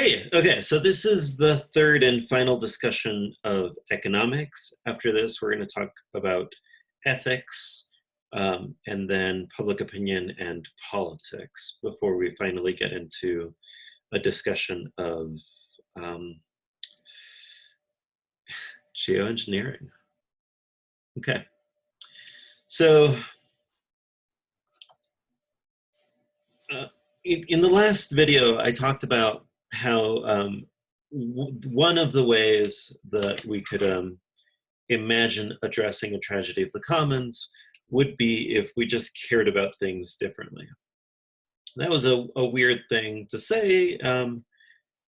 Hey, okay, so this is the third and final discussion of economics. After this, we're going to talk about ethics, and then public opinion and politics before we finally get into a discussion of geoengineering. Okay, so in the last video, I talked about how one of the ways that we could imagine addressing a tragedy of the commons would be if we just cared about things differently. That was a weird thing to say, and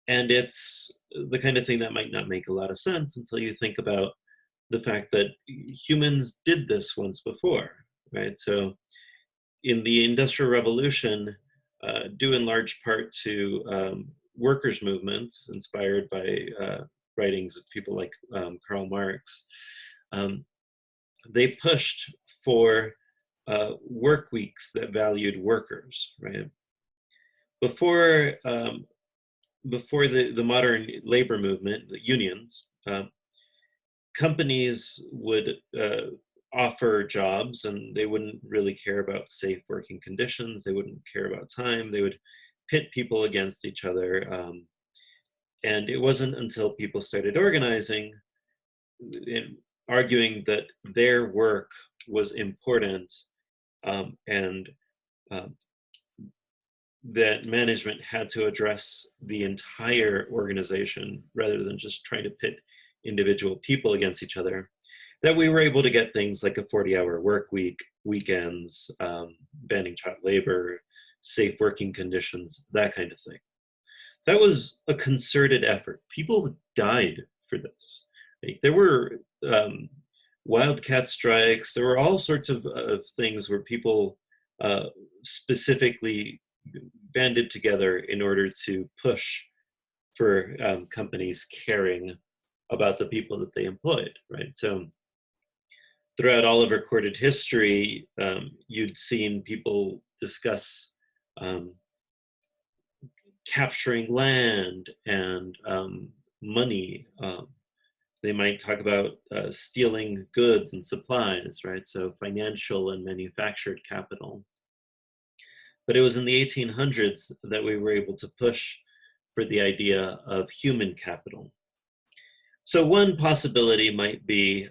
it's the kind of thing that might not make a lot of sense until you think about the fact that humans did this once before, right? So in the Industrial Revolution, due in large part to workers' movements inspired by writings of people like Karl Marx, they pushed for work weeks that valued workers, right? Before the modern labor movement, the unions, companies would offer jobs and they wouldn't really care about safe working conditions. They wouldn't care about time. They would pit people against each other. And it wasn't until people started organizing and arguing that their work was important, and that management had to address the entire organization rather than just trying to pit individual people against each other, that we were able to get things like a 40-hour work week, weekends, banning child labor, safe working conditions, that kind of thing. That was a concerted effort. People died for this. Like, there were wildcat strikes. There were all sorts of things where people specifically banded together in order to push for companies caring about the people that they employed, right? So throughout all of recorded history, you'd seen people discuss capturing land and money. They might talk about stealing goods and supplies, right? So financial and manufactured capital. But it was in the 1800s that we were able to push for the idea of human capital. So one possibility might be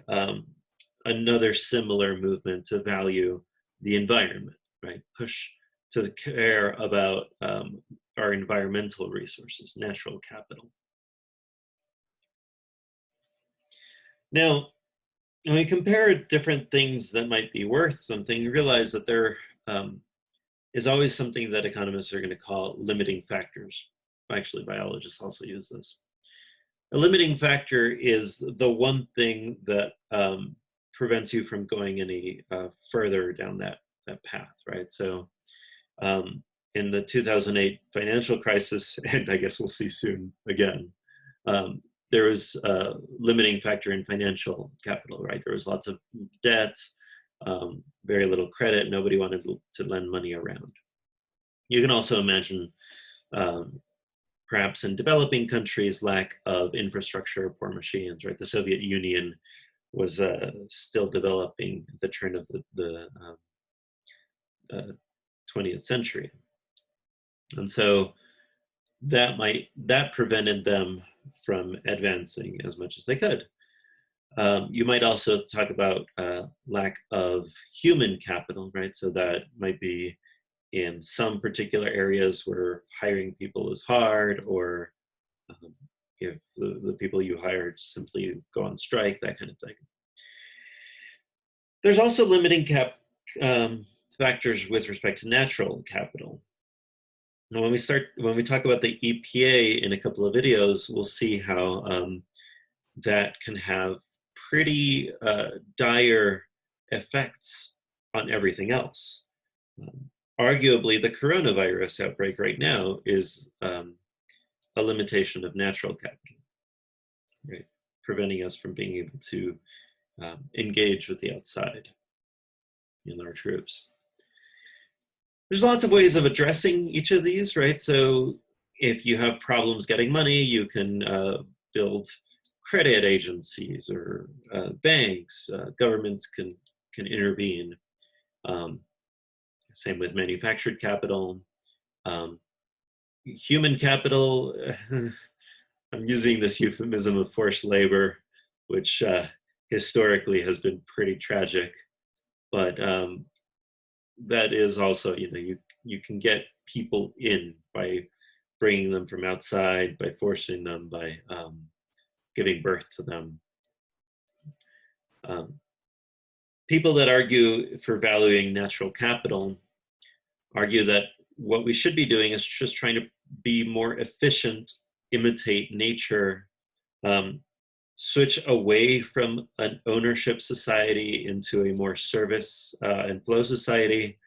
another similar movement to value the environment, right? Push to care about our environmental resources, natural capital. Now, when we compare different things that might be worth something, you realize that there is always something that economists are going to call limiting factors. Actually, biologists also use this. A limiting factor is the one thing that prevents you from going any further down that path, right? So in the 2008 financial crisis, and I guess we'll see soon again, there was a limiting factor in financial capital, right? There was lots of debt, very little credit, nobody wanted to lend money around. You can also imagine perhaps in developing countries, lack of infrastructure, poor machines, right? The Soviet Union was still developing at the turn of the 20th century. And so that prevented them from advancing as much as they could. You might also talk about lack of human capital, right? So that might be in some particular areas where hiring people is hard, or if the people you hire simply go on strike, that kind of thing. There's also limiting factors with respect to natural capital. Now, when we talk about the EPA in a couple of videos, we'll see how that can have pretty dire effects on everything else. Arguably, the coronavirus outbreak right now is a limitation of natural capital, right? Preventing us from being able to engage with the outside in large groups. There's lots of ways of addressing each of these, right? So if you have problems getting money, you can build credit agencies or banks. Governments can intervene. Same with manufactured capital. Um, Human capital, I'm using this euphemism of forced labor, which historically has been pretty tragic, but that is also, you can get people in by bringing them from outside, by forcing them, by giving birth to them. People that argue for valuing natural capital argue that what we should be doing is just trying to be more efficient, imitate nature, switch away from an ownership society into a more service and flow society.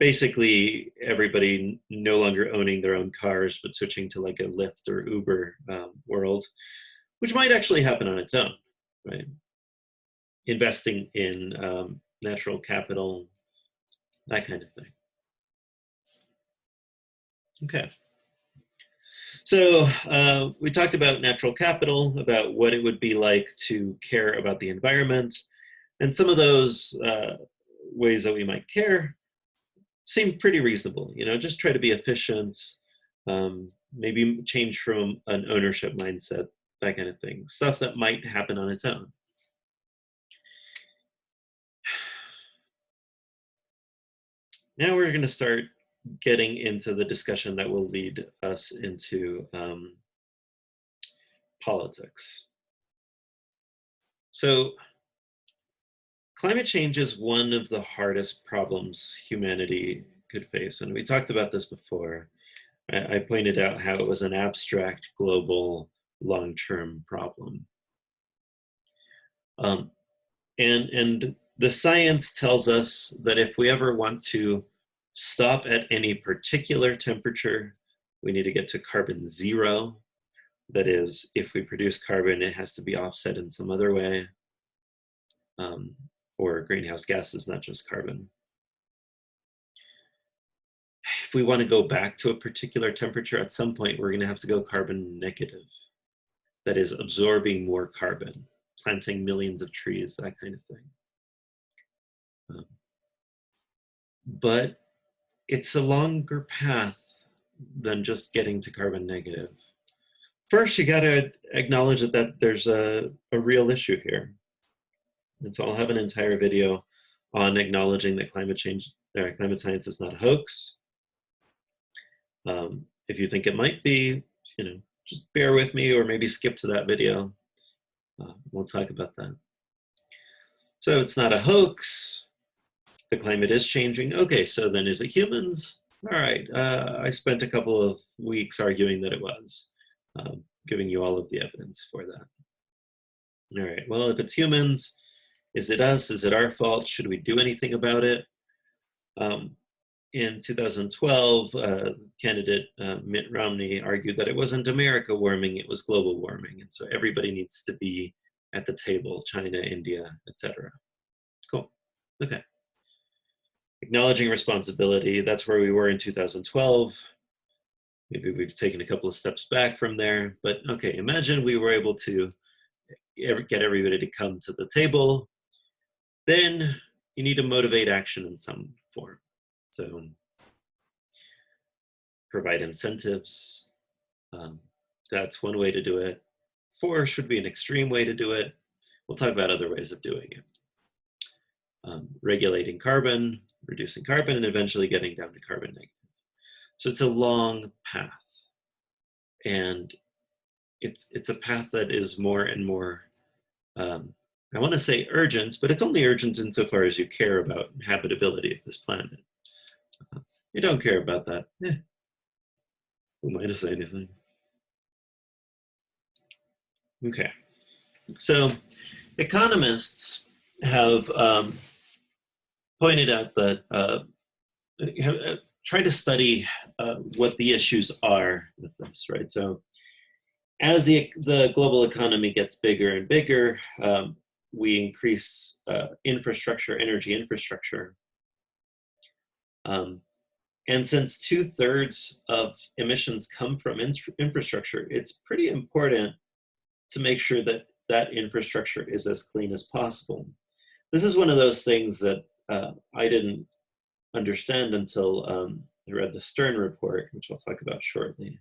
Basically, everybody no longer owning their own cars, but switching to like a Lyft or Uber world, which might actually happen on its own, right? Investing in natural capital, that kind of thing. Okay. So we talked about natural capital, about what it would be like to care about the environment. And some of those ways that we might care seem pretty reasonable. Just try to be efficient, maybe change from an ownership mindset, that kind of thing. Stuff that might happen on its own. Now we're going to start getting into the discussion that will lead us into politics. So climate change is one of the hardest problems humanity could face. And we talked about this before. I pointed out how it was an abstract, global, long-term problem. And the science tells us that if we ever want to stop at any particular temperature, we need to get to carbon zero. That is, if we produce carbon, it has to be offset in some other way. Or greenhouse gases, not just carbon. If we want to go back to a particular temperature, at some point, we're going to have to go carbon negative. That is, absorbing more carbon, planting millions of trees, that kind of thing. But it's a longer path than just getting to carbon negative. First, you got to acknowledge that there's a real issue here. And so I'll have an entire video on acknowledging that climate science is not a hoax. If you think it might be, just bear with me or maybe skip to that video. We'll talk about that. So it's not a hoax. The climate is changing. Okay, so then is it humans? All right, I spent a couple of weeks arguing that it was, giving you all of the evidence for that. All right, well, if it's humans, is it us? Is it our fault? Should we do anything about it? In 2012, candidate Mitt Romney argued that it wasn't America warming, it was global warming. And so everybody needs to be at the table, China, India, etc. Cool, okay. Acknowledging responsibility, that's where we were in 2012. Maybe we've taken a couple of steps back from there, but okay, imagine we were able to get everybody to come to the table. Then you need to motivate action in some form. So provide incentives. That's one way to do it. Force should be an extreme way to do it. We'll talk about other ways of doing it. Regulating carbon, reducing carbon, and eventually getting down to carbon negative. So it's a long path. And it's a path that is more and more, I want to say urgent, but it's only urgent insofar as you care about habitability of this planet. You don't care about that. Who am I to say anything? Okay. So economists have pointed out that, try to study what the issues are with this, right? So as the global economy gets bigger and bigger, we increase infrastructure, energy infrastructure. And since 2/3 of emissions come from infrastructure, it's pretty important to make sure that that infrastructure is as clean as possible. This is one of those things that I didn't understand until I read the Stern report, which I'll talk about shortly.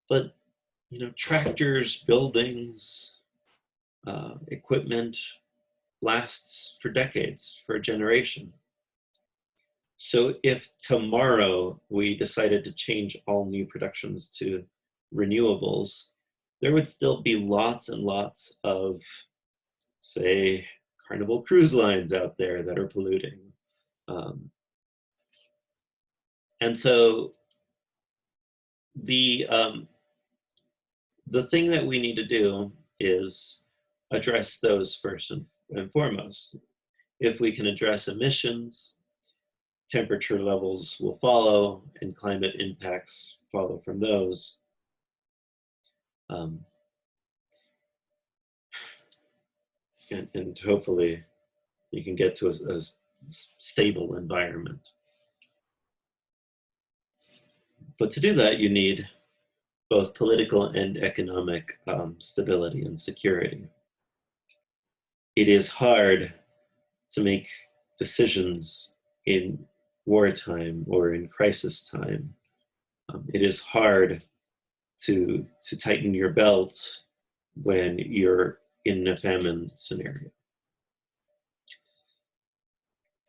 But tractors, buildings, equipment lasts for decades, for a generation. So if tomorrow we decided to change all new productions to renewables, there would still be lots and lots of, say, Carnival cruise lines out there that are polluting. Um, and so the the thing that we need to do is address those first and foremost. If we can address emissions, temperature levels will follow and climate impacts follow from those. Um, and hopefully you can get to a stable environment. But to do that, you need both political and economic stability and security. It is hard to make decisions in wartime or in crisis time. It is hard to tighten your belt when you're in a famine scenario.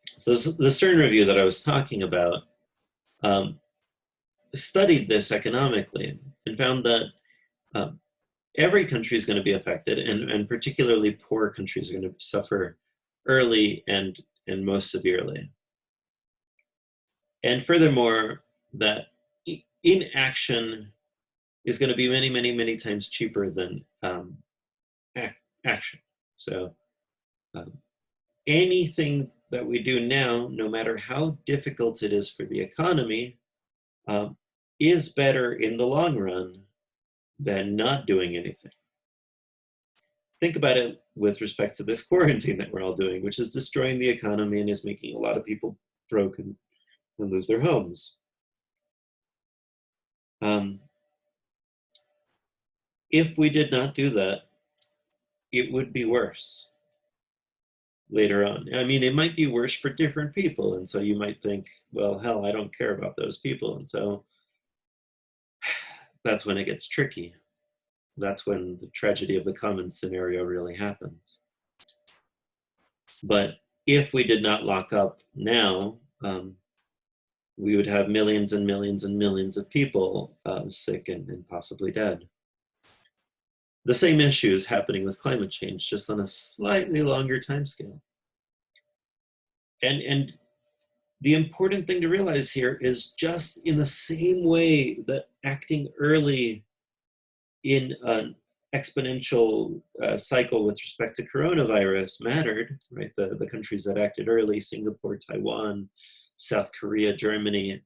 So the Stern review that I was talking about studied this economically and found that every country is going to be affected, and particularly poor countries are going to suffer early and most severely. And furthermore, that inaction is going to be many, many, many times cheaper than action. So anything that we do now, no matter how difficult it is for the economy, is better in the long run than not doing anything. Think about it with respect to this quarantine that we're all doing, which is destroying the economy and is making a lot of people broken and lose their homes. If we did not do that, it would be worse later on. I mean, it might be worse for different people. And so you might think, well, hell, I don't care about those people. And so that's when it gets tricky. That's when the tragedy of the commons scenario really happens. But if we did not lock up now, we would have millions and millions and millions of people sick and possibly dead. The same issue is happening with climate change, just on a slightly longer timescale. And the important thing to realize here is, just in the same way that acting early in an exponential cycle with respect to coronavirus mattered, right? The countries that acted early, Singapore, Taiwan, South Korea, Germany,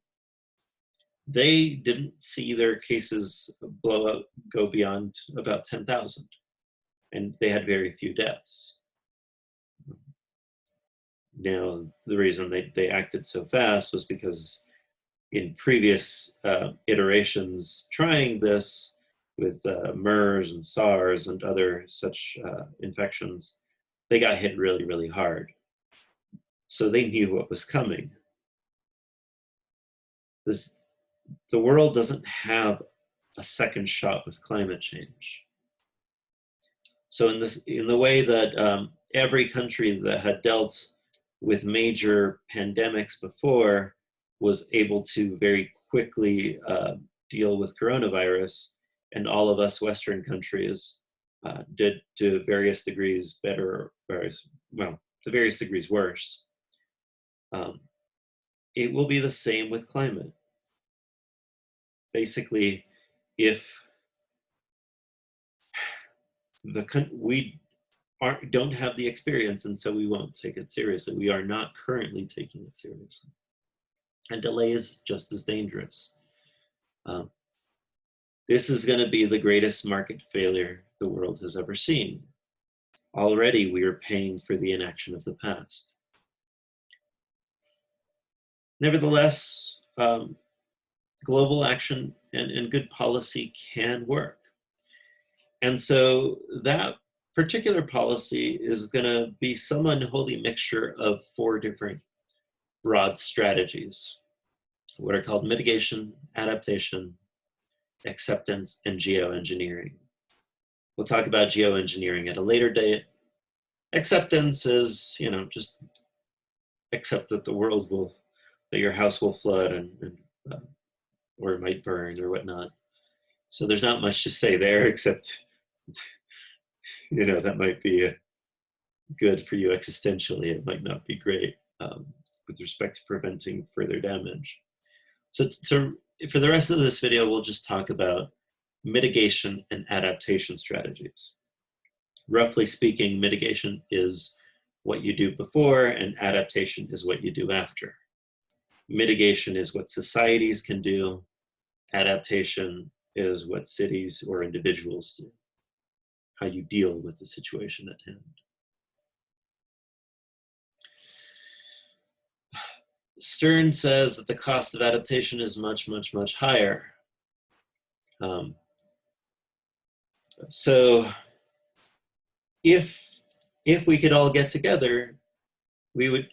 they didn't see their cases go beyond about 10,000, and they had very few deaths. Now, the reason they acted so fast was because in previous iterations trying this with MERS and SARS and other such infections, they got hit really, really hard. So they knew what was coming. The world doesn't have a second shot with climate change. So in the way that every country that had dealt with major pandemics before was able to very quickly deal with coronavirus, and all of us Western countries did to various degrees better, well, to various degrees worse. It will be the same with climate. Basically, if we don't have the experience, and so we won't take it seriously. We are not currently taking it seriously. And delay is just as dangerous. This is going to be the greatest market failure the world has ever seen. Already we are paying for the inaction of the past. Nevertheless, global action and good policy can work. And so that particular policy is going to be some unholy mixture of 4 different broad strategies, what are called mitigation, adaptation, acceptance, and geoengineering. We'll talk about geoengineering at a later date. Acceptance is, just accept that the world will, that your house will flood and or it might burn or whatnot. So there's not much to say there, except, that might be good for you existentially. It might not be great with respect to preventing further damage. So for the rest of this video, we'll just talk about mitigation and adaptation strategies. Roughly speaking, mitigation is what you do before, and adaptation is what you do after. Mitigation is what societies can do. Adaptation is what cities or individuals do, how you deal with the situation at hand. Stern says that the cost of adaptation is much, much, much higher. So if we could all get together, we would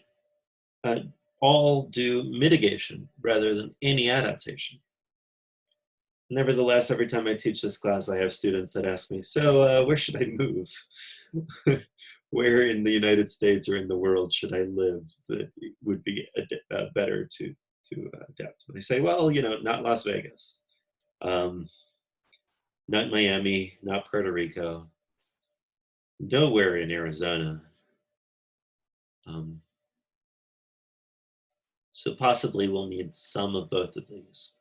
all do mitigation rather than any adaptation. Nevertheless, every time I teach this class, I have students that ask me, so where should I move? Where in the United States or in the world should I live that would be better to adapt? And I say, well, not Las Vegas, not Miami, not Puerto Rico, nowhere in Arizona. So possibly we'll need some of both of these.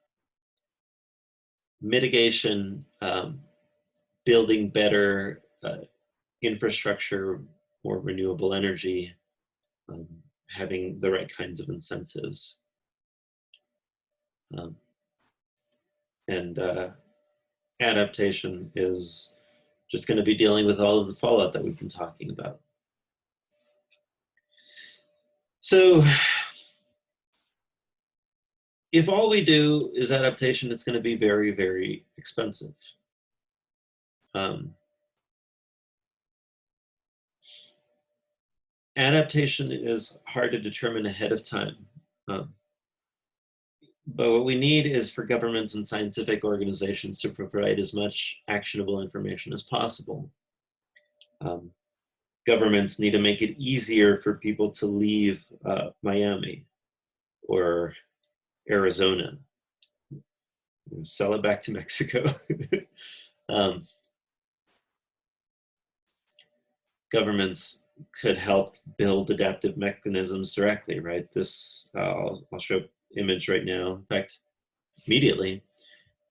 Mitigation, building better infrastructure, more renewable energy, having the right kinds of incentives. And adaptation is just going to be dealing with all of the fallout that we've been talking about. So if all we do is adaptation, it's going to be very, very expensive. Adaptation is hard to determine ahead of time. But what we need is for governments and scientific organizations to provide as much actionable information as possible. Governments need to make it easier for people to leave Miami or Arizona. Sell it back to Mexico. Governments could help build adaptive mechanisms directly, right? This, I'll show an image right now, in fact, immediately,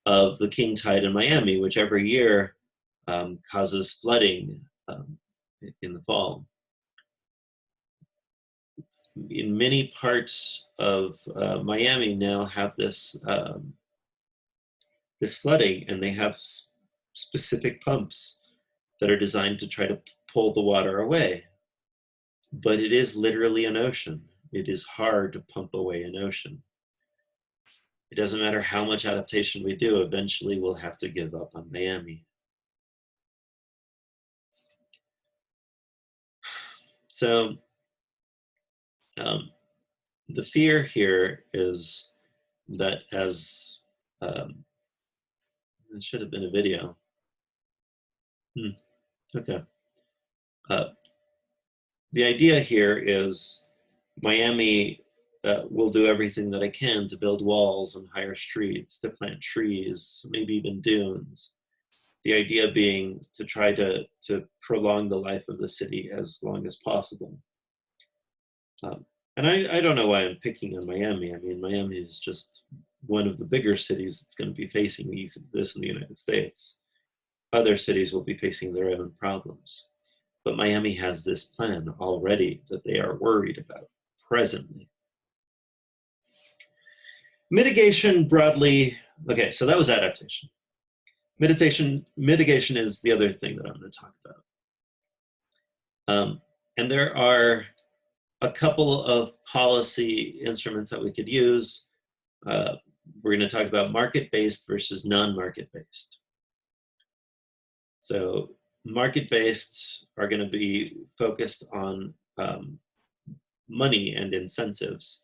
of the king tide in Miami, which every year causes flooding in the fall. In many parts of Miami now have this this flooding, and they have specific pumps that are designed to try to pull the water away. But it is literally an ocean. It is hard to pump away an ocean. It doesn't matter how much adaptation we do, eventually we'll have to give up on Miami. So the fear here is that as, it should have been a video. Okay. The idea here is Miami will do everything that it can to build walls and higher streets, to plant trees, maybe even dunes. The idea being to try to prolong the life of the city as long as possible. And I don't know why I'm picking on Miami. I mean, Miami is just one of the bigger cities that's going to be facing this in the United States. Other cities will be facing their own problems. But Miami has this plan already that they are worried about presently. Mitigation broadly, okay, so that was adaptation. Mitigation is the other thing that I'm going to talk about. And there are a couple of policy instruments that we could use. We're going to talk about market-based versus non-market-based. So market-based are going to be focused on money and incentives.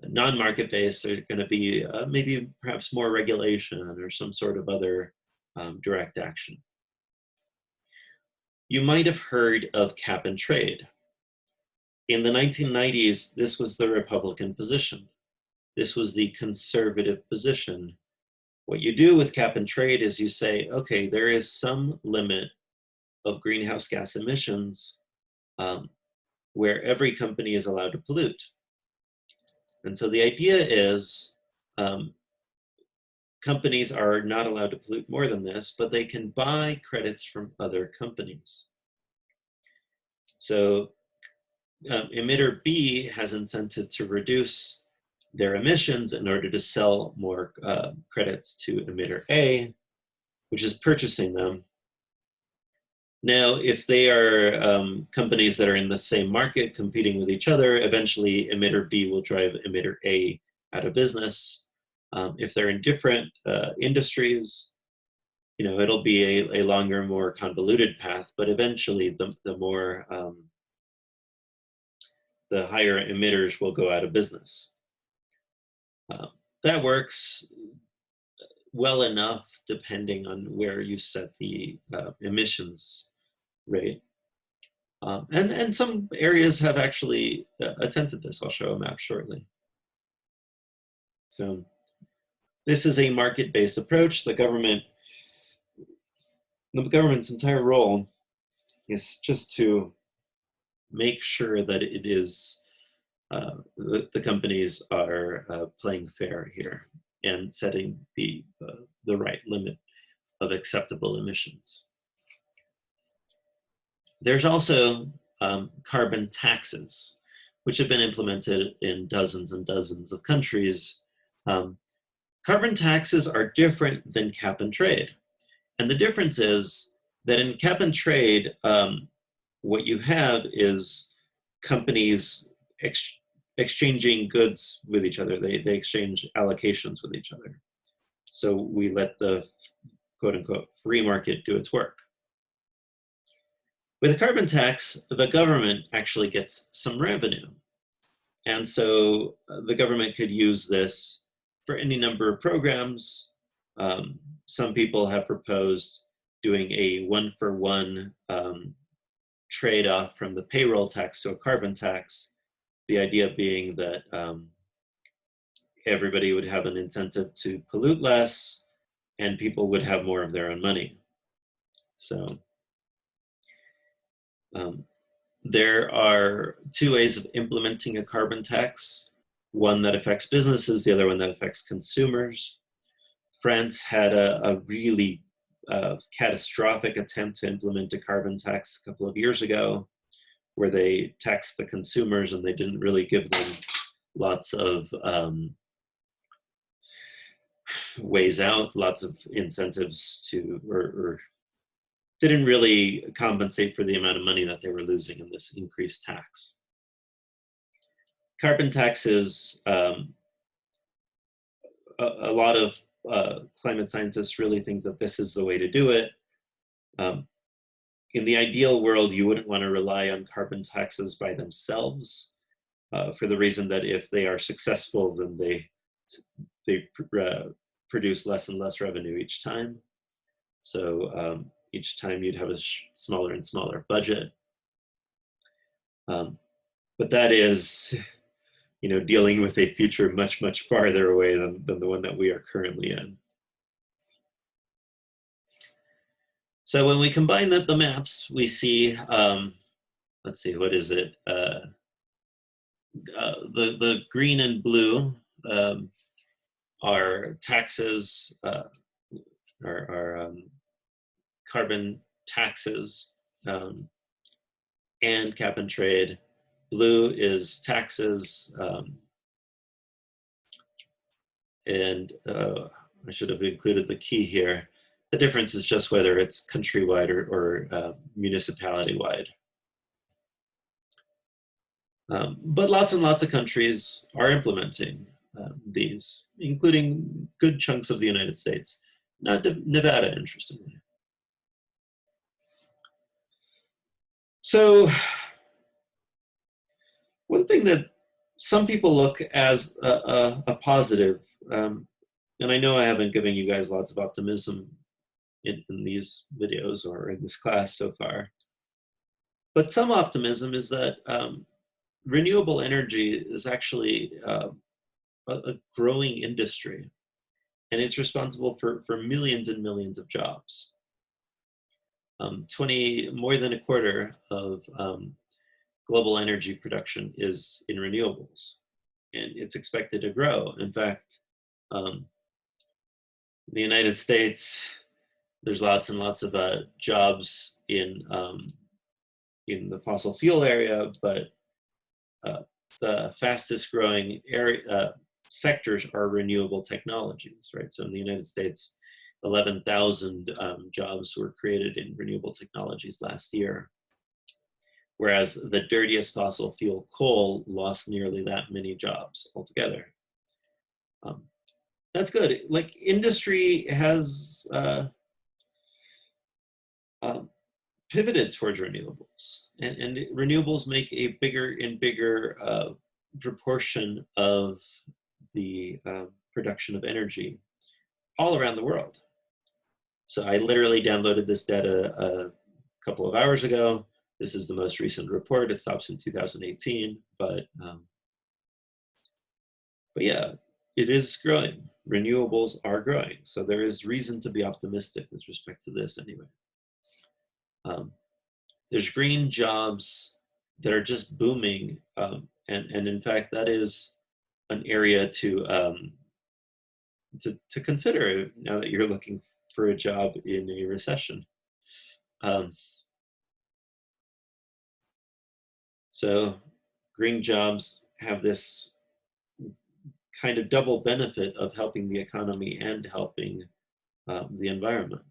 Non-market-based are going to be maybe perhaps more regulation or some sort of other direct action. You might have heard of cap and trade. In the 1990s, this was the Republican position. This was the conservative position. What you do with cap and trade is you say, okay, there is some limit of greenhouse gas emissions where every company is allowed to pollute. And so the idea is companies are not allowed to pollute more than this, but they can buy credits from other companies. So emitter B has incentive to reduce their emissions in order to sell more credits to emitter A, which is purchasing them. Now, if they are companies that are in the same market competing with each other, eventually emitter B will drive emitter A out of business. If they're in different industries, it'll be a longer, more convoluted path, but eventually the higher emitters will go out of business. That works well enough depending on where you set the emissions rate. And some areas have actually attempted this. I'll show a map shortly. So this is a market-based approach. The government's entire role is just to make sure that it is the companies are playing fair here and setting the right limit of acceptable emissions. There's also carbon taxes, which have been implemented in dozens and dozens of countries. Carbon taxes are different than cap and trade. And the difference is that in cap and trade, what you have is companies exchanging goods with each other. They exchange allocations with each other. So we let the quote unquote free market do its work. With a carbon tax, the government actually gets some revenue. And so the government could use this for any number of programs. Some people have proposed doing a one-for-one trade-off from the payroll tax to a carbon tax. The idea being that everybody would have an incentive to pollute less and people would have more of their own money. So there are two ways of implementing a carbon tax, one that affects businesses, the other one that affects consumers. France had a really catastrophic attempt to implement a carbon tax a couple of years ago, where they taxed the consumers and they didn't really give them lots of ways out, lots of incentives to, or didn't really compensate for the amount of money that they were losing in this increased tax. Carbon taxes, a lot of climate scientists really think that this is the way to do it. In the ideal world, you wouldn't want to rely on carbon taxes by themselves for the reason that if they are successful, then they produce less and less revenue each time. So each time you'd have a smaller and smaller budget. But that is, dealing with a future much, much farther away than the one that we are currently in. So when we combine the maps, we see, let's see, what is it? The green and blue are taxes, are carbon taxes and cap and trade. Blue is taxes, and I should have included the key here. The difference is just whether it's countrywide or municipality-wide. But lots and lots of countries are implementing these, including good chunks of the United States, not Nevada, interestingly. So one thing that some people look as a positive, and I know I haven't given you guys lots of optimism in these videos or in this class so far, but some optimism is that renewable energy is actually a growing industry, and it's responsible for millions and millions of jobs. More than a quarter of global energy production is in renewables, and it's expected to grow. In fact, the United States, there's lots and lots of jobs in the fossil fuel area, but the fastest growing area sectors are renewable technologies, right? So in the United States, 11,000 jobs were created in renewable technologies last year, whereas the dirtiest fossil fuel, coal, lost nearly that many jobs altogether. That's good. Like, industry has pivoted towards renewables, and renewables make a bigger and bigger proportion of the production of energy all around the world. So I literally downloaded this data a couple of hours ago. This is the most recent report. It stops in 2018, but yeah, it is growing. Renewables are growing, so there is reason to be optimistic with respect to this anyway. There's green jobs that are just booming, and in fact, that is an area to consider now that you're looking for a job in a recession. So green jobs have this kind of double benefit of helping the economy and helping the environment.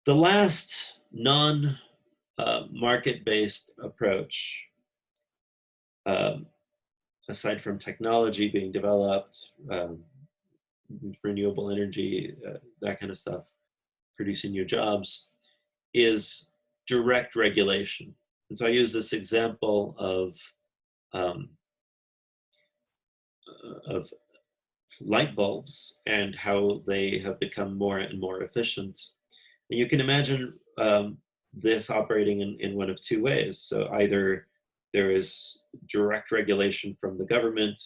The last non-market-based approach, aside from technology being developed, renewable energy, that kind of stuff, producing new jobs, is direct regulation. And so I use this example of light bulbs and how they have become more and more efficient. And you can imagine this operating in one of two ways. So either there is direct regulation from the government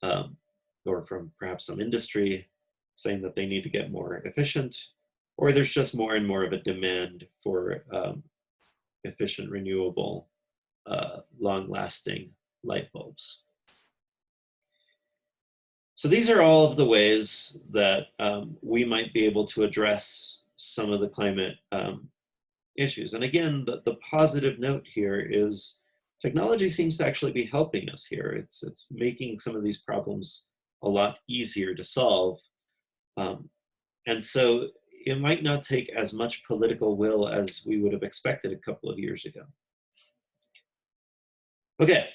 or from perhaps some industry saying that they need to get more efficient, or there's just more and more of a demand for efficient, renewable, long-lasting light bulbs. So these are all of the ways that we might be able to address some of the climate issues. And again, the positive note here is technology seems to actually be helping us here. It's making some of these problems a lot easier to solve. And so it might not take as much political will as we would have expected a couple of years ago. Okay,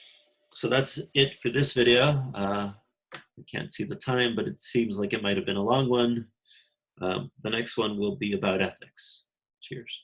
so that's it for this video. I can't see the time, but it seems like it might have been a long one. The next one will be about ethics. Cheers.